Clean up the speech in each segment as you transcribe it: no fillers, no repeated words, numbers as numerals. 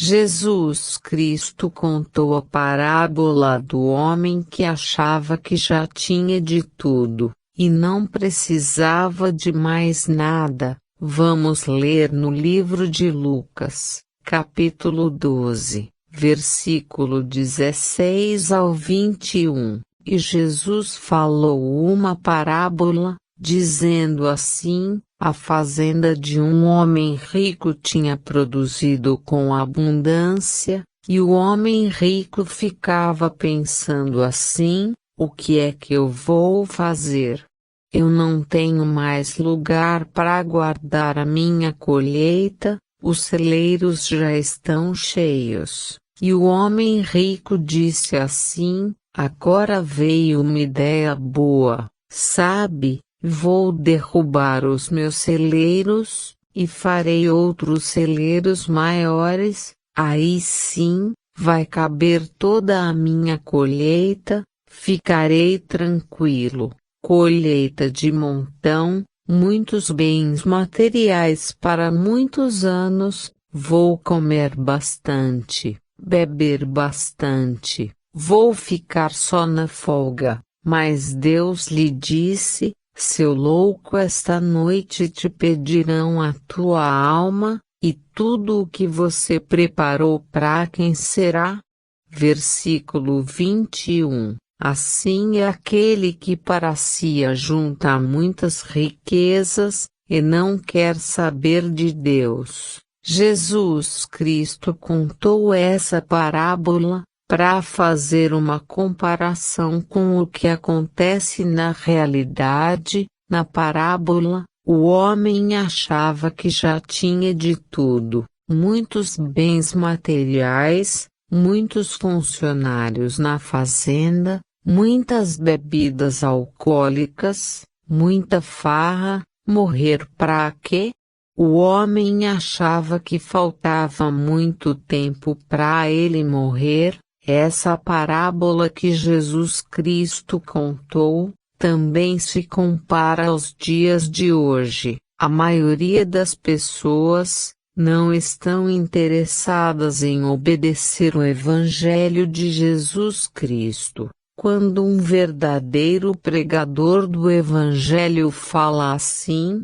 Jesus Cristo contou a parábola do homem que achava que já tinha de tudo, e não precisava de mais nada. Vamos ler no livro de Lucas, capítulo 12, versículo 16 ao 21. E Jesus falou uma parábola, dizendo assim: a fazenda de um homem rico tinha produzido com abundância, e o homem rico ficava pensando assim: o que é que eu vou fazer? Eu não tenho mais lugar para guardar a minha colheita, os celeiros já estão cheios. E o homem rico disse assim: agora veio uma ideia boa, sabe? Vou derrubar os meus celeiros, e farei outros celeiros maiores, aí sim, vai caber toda a minha colheita, ficarei tranquilo. Colheita de montão, muitos bens materiais para muitos anos, vou comer bastante, beber bastante, vou ficar só na folga. Mas Deus lhe disse: seu louco, esta noite te pedirão a tua alma, e tudo o que você preparou para quem será? Versículo 21. Assim é aquele que para si ajunta muitas riquezas, e não quer saber de Deus. Jesus Cristo contou essa parábola para fazer uma comparação com o que acontece na realidade. Na parábola, o homem achava que já tinha de tudo, muitos bens materiais, muitos funcionários na fazenda, muitas bebidas alcoólicas, muita farra. Morrer pra quê? O homem achava que faltava muito tempo para ele morrer. Essa parábola que Jesus Cristo contou também se compara aos dias de hoje. A maioria das pessoas não estão interessadas em obedecer o Evangelho de Jesus Cristo. Quando um verdadeiro pregador do Evangelho fala assim: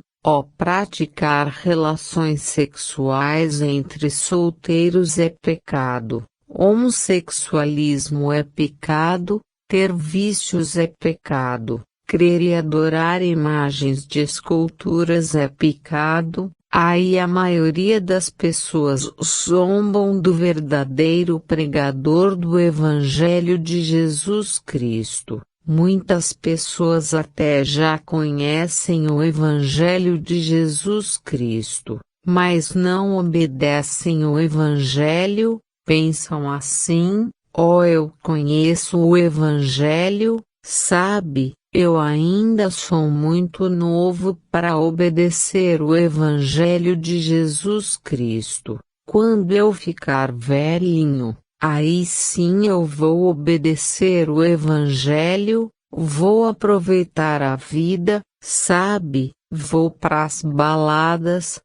praticar relações sexuais entre solteiros é pecado, homossexualismo é pecado, ter vícios é pecado, crer e adorar imagens de esculturas é pecado, aí a maioria das pessoas zombam do verdadeiro pregador do Evangelho de Jesus Cristo. Muitas pessoas até já conhecem o Evangelho de Jesus Cristo, mas não obedecem o Evangelho. Pensam assim: eu conheço o Evangelho, sabe, eu ainda sou muito novo para obedecer o Evangelho de Jesus Cristo. Quando eu ficar velhinho, aí sim eu vou obedecer o Evangelho, vou aproveitar a vida, sabe, vou pras baladas,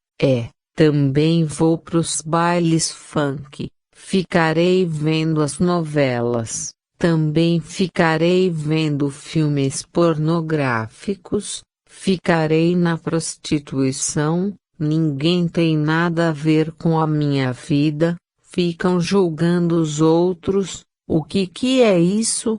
também vou pros bailes funk. Ficarei vendo as novelas, também ficarei vendo filmes pornográficos, ficarei na prostituição, ninguém tem nada a ver com a minha vida, ficam julgando os outros. O que é isso?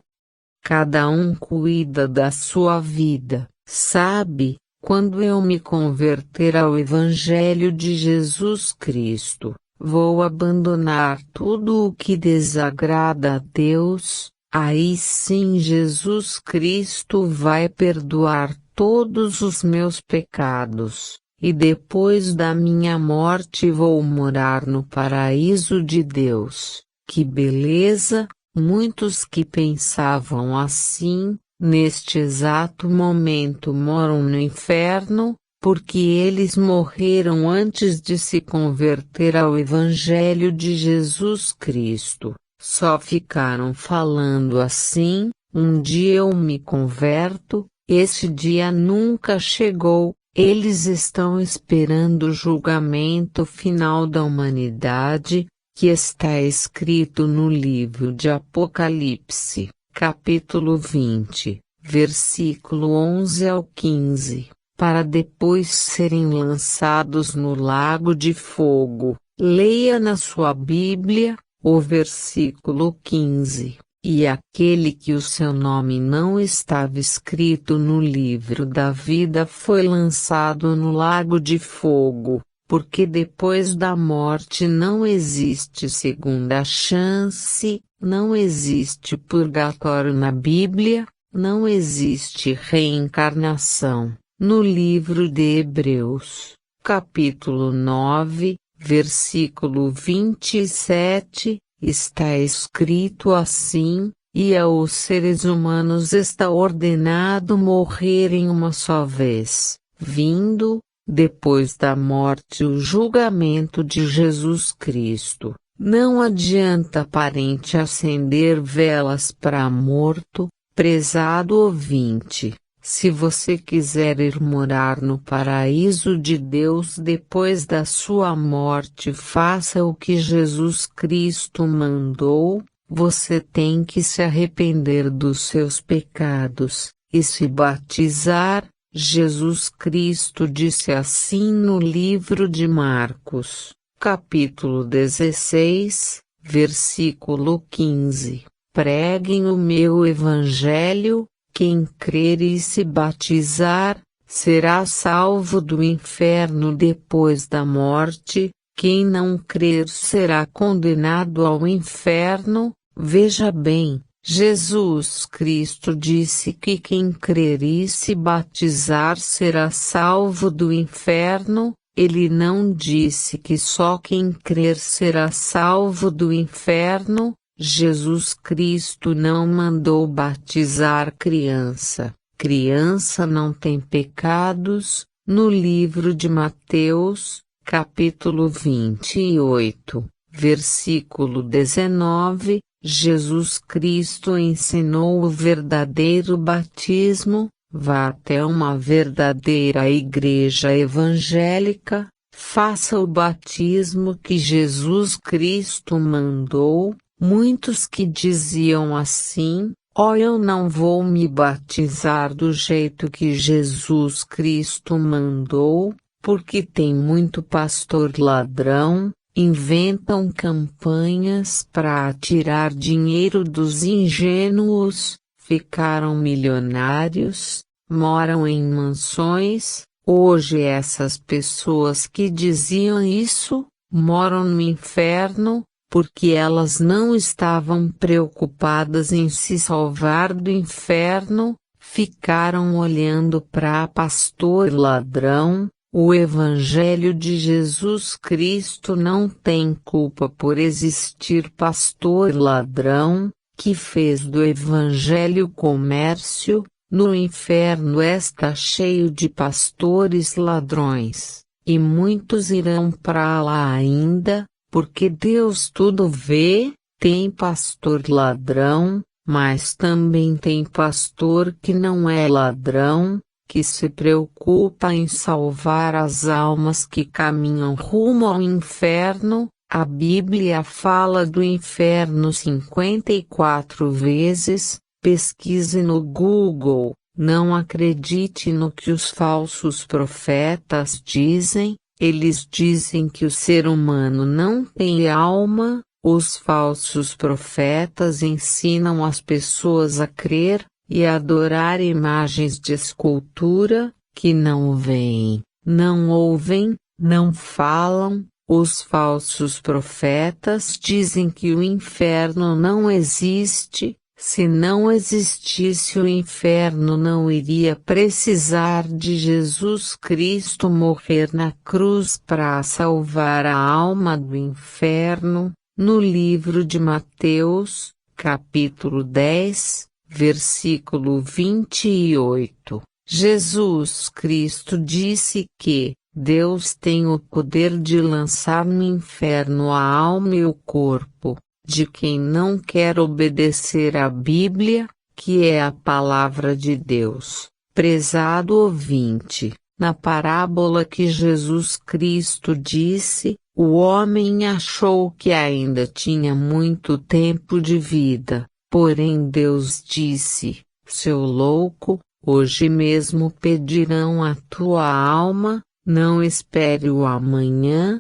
Cada um cuida da sua vida, sabe? Quando eu me converter ao Evangelho de Jesus Cristo, vou abandonar tudo o que desagrada a Deus, aí sim Jesus Cristo vai perdoar todos os meus pecados, e depois da minha morte vou morar no paraíso de Deus. Que beleza! Muitos que pensavam assim, neste exato momento moram no inferno, porque eles morreram antes de se converter ao Evangelho de Jesus Cristo. Só ficaram falando assim: um dia eu me converto. Esse dia nunca chegou. Eles estão esperando o julgamento final da humanidade, que está escrito no livro de Apocalipse, capítulo 20, versículo 11 ao 15, para depois serem lançados no lago de fogo. Leia na sua Bíblia, o versículo 15. E aquele que o seu nome não estava escrito no livro da vida foi lançado no lago de fogo, porque depois da morte não existe segunda chance, não existe purgatório na Bíblia, não existe reencarnação. No livro de Hebreus, capítulo 9, versículo 27, está escrito assim: e aos seres humanos está ordenado morrerem uma só vez, vindo, depois da morte, o julgamento de Jesus Cristo. Não adianta parente acender velas para morto, prezado ouvinte. Se você quiser ir morar no paraíso de Deus depois da sua morte, faça o que Jesus Cristo mandou. Você tem que se arrepender dos seus pecados e se batizar. Jesus Cristo disse assim no livro de Marcos, capítulo 16, versículo 15: preguem o meu evangelho. Quem crer e se batizar, será salvo do inferno depois da morte, quem não crer será condenado ao inferno. Veja bem, Jesus Cristo disse que quem crer e se batizar será salvo do inferno, ele não disse que só quem crer será salvo do inferno. Jesus Cristo não mandou batizar criança. Criança não tem pecados. No livro de Mateus, capítulo 28, versículo 19, Jesus Cristo ensinou o verdadeiro batismo. Vá até uma verdadeira igreja evangélica, faça o batismo que Jesus Cristo mandou. Muitos que diziam assim: eu não vou me batizar do jeito que Jesus Cristo mandou, porque tem muito pastor ladrão, inventam campanhas para tirar dinheiro dos ingênuos, ficaram milionários, moram em mansões. Hoje essas pessoas que diziam isso, moram no inferno, porque elas não estavam preocupadas em se salvar do inferno, ficaram olhando para pastor ladrão. O Evangelho de Jesus Cristo não tem culpa por existir pastor ladrão, que fez do Evangelho comércio. No inferno está cheio de pastores ladrões, e muitos irão para lá ainda. Porque Deus tudo vê. Tem pastor ladrão, mas também tem pastor que não é ladrão, que se preocupa em salvar as almas que caminham rumo ao inferno. A Bíblia fala do inferno 54 vezes, pesquise no Google, não acredite no que os falsos profetas dizem. Eles dizem que o ser humano não tem alma. Os falsos profetas ensinam as pessoas a crer e a adorar imagens de escultura, que não veem, não ouvem, não falam. Os falsos profetas dizem que o inferno não existe. Se não existisse o inferno, não iria precisar de Jesus Cristo morrer na cruz para salvar a alma do inferno. No livro de Mateus, capítulo 10, versículo 28, Jesus Cristo disse que Deus tem o poder de lançar no inferno a alma e o corpo de quem não quer obedecer à Bíblia, que é a palavra de Deus. Prezado ouvinte, na parábola que Jesus Cristo disse, O homem achou que ainda tinha muito tempo de vida, porém Deus disse: seu louco, hoje mesmo pedirão a tua alma, não espere o amanhã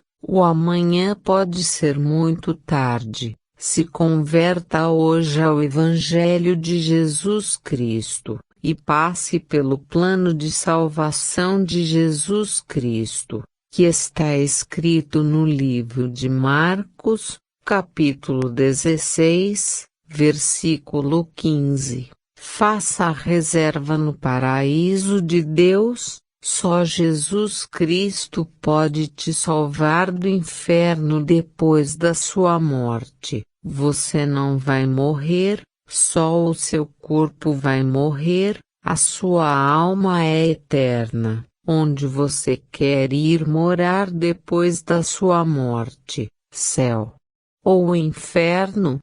pode ser muito tarde. Se converta hoje ao Evangelho de Jesus Cristo, e passe pelo plano de salvação de Jesus Cristo, que está escrito no livro de Marcos, capítulo 16, versículo 15. Faça a reserva no paraíso de Deus, só Jesus Cristo pode te salvar do inferno depois da sua morte. Você não vai morrer, só o seu corpo vai morrer, a sua alma é eterna. Onde você quer ir morar depois da sua morte, céu ou inferno?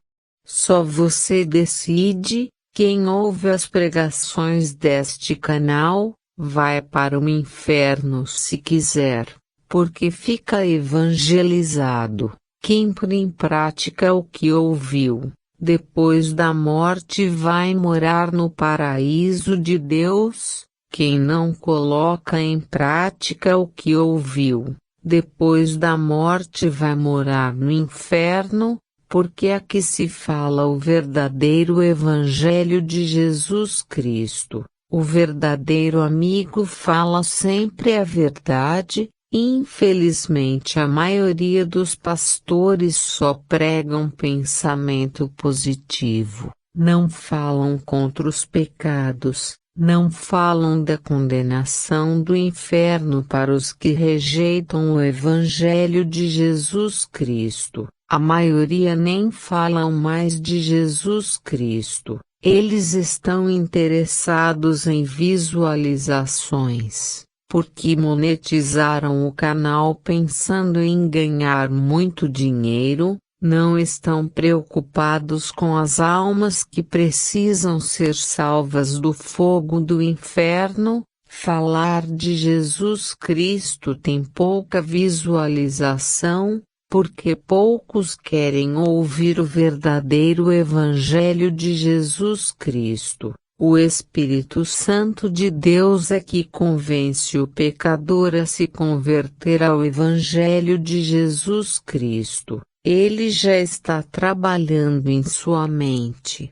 Só você decide. Quem ouve as pregações deste canal, vai para o inferno se quiser, porque fica evangelizado. Quem põe em prática o que ouviu, depois da morte vai morar no paraíso de Deus. Quem não coloca em prática o que ouviu, depois da morte vai morar no inferno, porque aqui se fala o verdadeiro Evangelho de Jesus Cristo. O verdadeiro amigo fala sempre a verdade. Infelizmente a maioria dos pastores só pregam pensamento positivo, não falam contra os pecados, não falam da condenação do inferno para os que rejeitam o Evangelho de Jesus Cristo. A maioria nem falam mais de Jesus Cristo. Eles estão interessados em visualizações, porque monetizaram o canal pensando em ganhar muito dinheiro, não estão preocupados com as almas que precisam ser salvas do fogo do inferno. Falar de Jesus Cristo tem pouca visualização, porque poucos querem ouvir o verdadeiro Evangelho de Jesus Cristo. O Espírito Santo de Deus é que convence o pecador a se converter ao Evangelho de Jesus Cristo. Ele já está trabalhando em sua mente.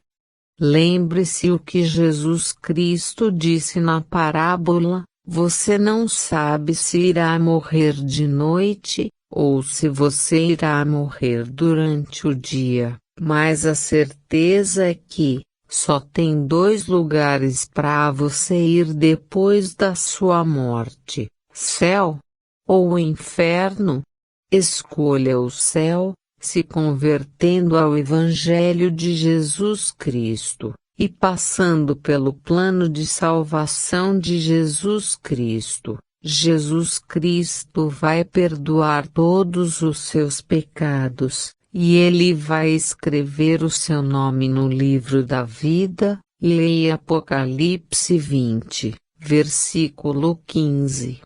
Lembre-se o que Jesus Cristo disse na parábola: você não sabe se irá morrer de noite, ou se você irá morrer durante o dia, mas a certeza é que só tem 2 lugares para você ir depois da sua morte: céu ou inferno. Escolha o céu, se convertendo ao Evangelho de Jesus Cristo, e passando pelo plano de salvação de Jesus Cristo. Jesus Cristo vai perdoar todos os seus pecados, e Ele vai escrever o seu nome no livro da vida. Leia Apocalipse 20, versículo 15.